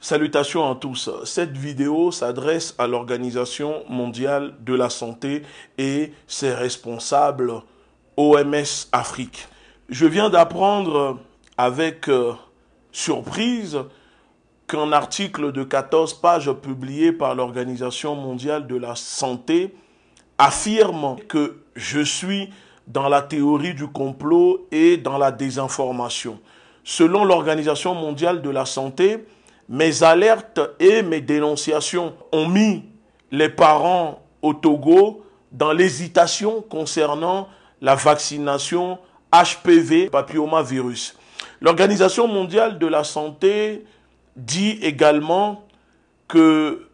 Salutations à tous. Cette vidéo s'adresse à l'Organisation mondiale de la santé et ses responsables OMS Afrique. Je viens d'apprendre avec surprise qu'un article de 14 pages publié par l'Organisation mondiale de la santé affirme que je suis dans la théorie du complot et dans la désinformation. Selon l'Organisation mondiale de la santé, mes alertes et mes dénonciations ont mis les parents au Togo dans l'hésitation concernant la vaccination HPV, papillomavirus. L'Organisation mondiale de la santé dit également que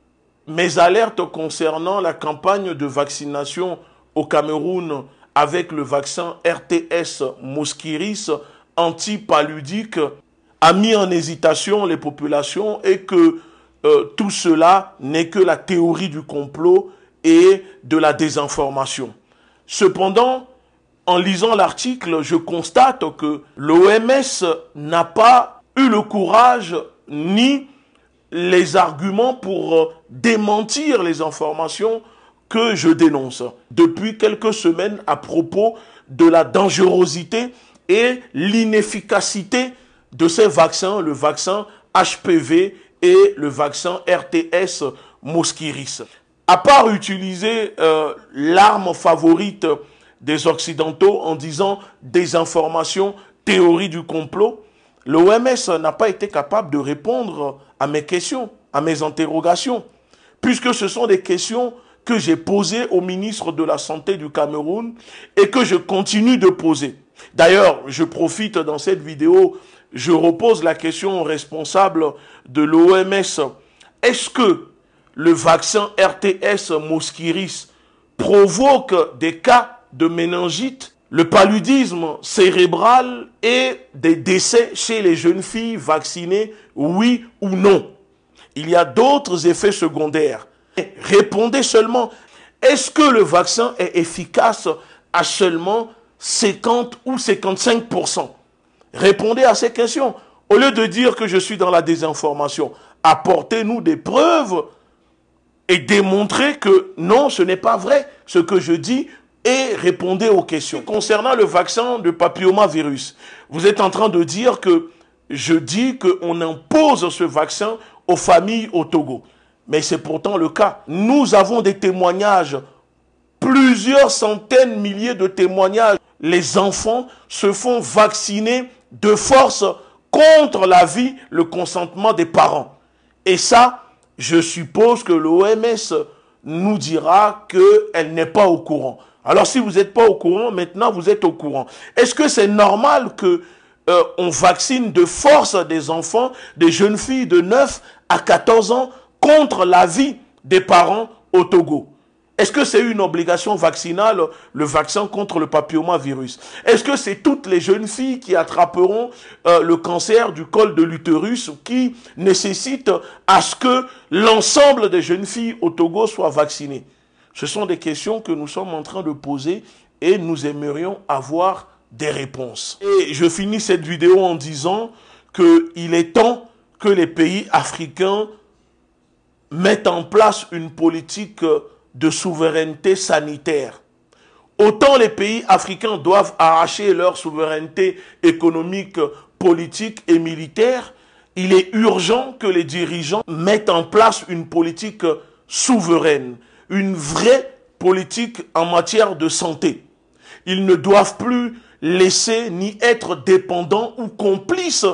mes alertes concernant la campagne de vaccination au Cameroun avec le vaccin RTS Mosquirix antipaludique a mis en hésitation les populations et que tout cela n'est que la théorie du complot et de la désinformation. Cependant, en lisant l'article, je constate que l'OMS n'a pas eu le courage ni les arguments pour démentir les informations que je dénonce depuis quelques semaines à propos de la dangerosité et l'inefficacité de ces vaccins, le vaccin HPV et le vaccin RTS Mosquirix. À part utiliser l'arme favorite des Occidentaux en disant désinformation, théorie du complot, l'OMS n'a pas été capable de répondre à mes questions, à mes interrogations, puisque ce sont des questions que j'ai posées au ministre de la Santé du Cameroun et que je continue de poser. D'ailleurs, je profite dans cette vidéo, je repose la question aux responsables de l'OMS. Est-ce que le vaccin RTS Mosquirix provoque des cas de méningite, le paludisme cérébral et des décès chez les jeunes filles vaccinées, oui ou non? Il y a d'autres effets secondaires. Répondez seulement, est-ce que le vaccin est efficace à seulement 50 ou 55%? Répondez à ces questions. Au lieu de dire que je suis dans la désinformation, apportez-nous des preuves et démontrez que non, ce n'est pas vrai ce que je dis et répondez aux questions. Concernant le vaccin de papillomavirus, vous êtes en train de dire que je dis qu'on impose ce vaccin aux familles au Togo. Mais c'est pourtant le cas. Nous avons des témoignages, plusieurs centaines, milliers de témoignages. Les enfants se font vacciner de force contre l'avis, le consentement des parents. Et ça, je suppose que l'OMS nous dira qu'elle n'est pas au courant. Alors si vous n'êtes pas au courant, maintenant vous êtes au courant. Est-ce que c'est normal que on vaccine de force des enfants, des jeunes filles de 9 à 14 ans contre l'avis des parents au Togo? Est-ce que c'est une obligation vaccinale, le vaccin contre le papillomavirus? Est-ce que c'est toutes les jeunes filles qui attraperont le cancer du col de l'utérus qui nécessite à ce que l'ensemble des jeunes filles au Togo soient vaccinées? Ce sont des questions que nous sommes en train de poser et nous aimerions avoir des réponses. Et je finis cette vidéo en disant qu'il est temps que les pays africains mettent en place une politique de souveraineté sanitaire. Autant les pays africains doivent arracher leur souveraineté économique, politique et militaire, il est urgent que les dirigeants mettent en place une politique souveraine, une vraie politique en matière de santé. Ils ne doivent plus laisser ni être dépendants ou complices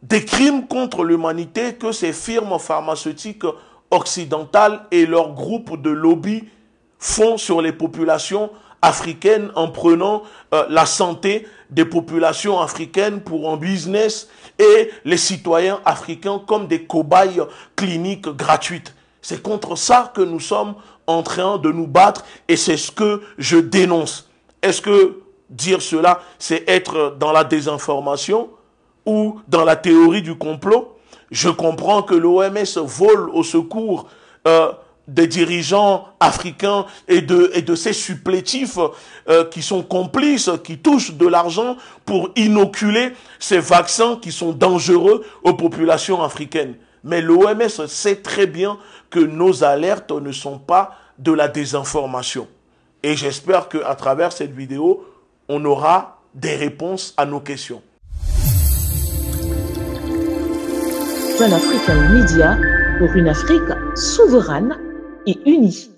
des crimes contre l'humanité que ces firmes pharmaceutiques occidentales et leurs groupes de lobby font sur les populations africaines en prenant la santé des populations africaines pour un business et les citoyens africains comme des cobayes cliniques gratuites. C'est contre ça que nous sommes en train de nous battre et c'est ce que je dénonce. Est-ce que dire cela, c'est être dans la désinformation ou dans la théorie du complot? Je comprends que l'OMS vole au secours des dirigeants africains et de ces supplétifs qui sont complices, qui touchent de l'argent pour inoculer ces vaccins qui sont dangereux aux populations africaines. Mais l'OMS sait très bien que nos alertes ne sont pas de la désinformation. Et j'espère qu'à travers cette vidéo, on aura des réponses à nos questions. Pan African Media pour une Afrique souveraine et unie.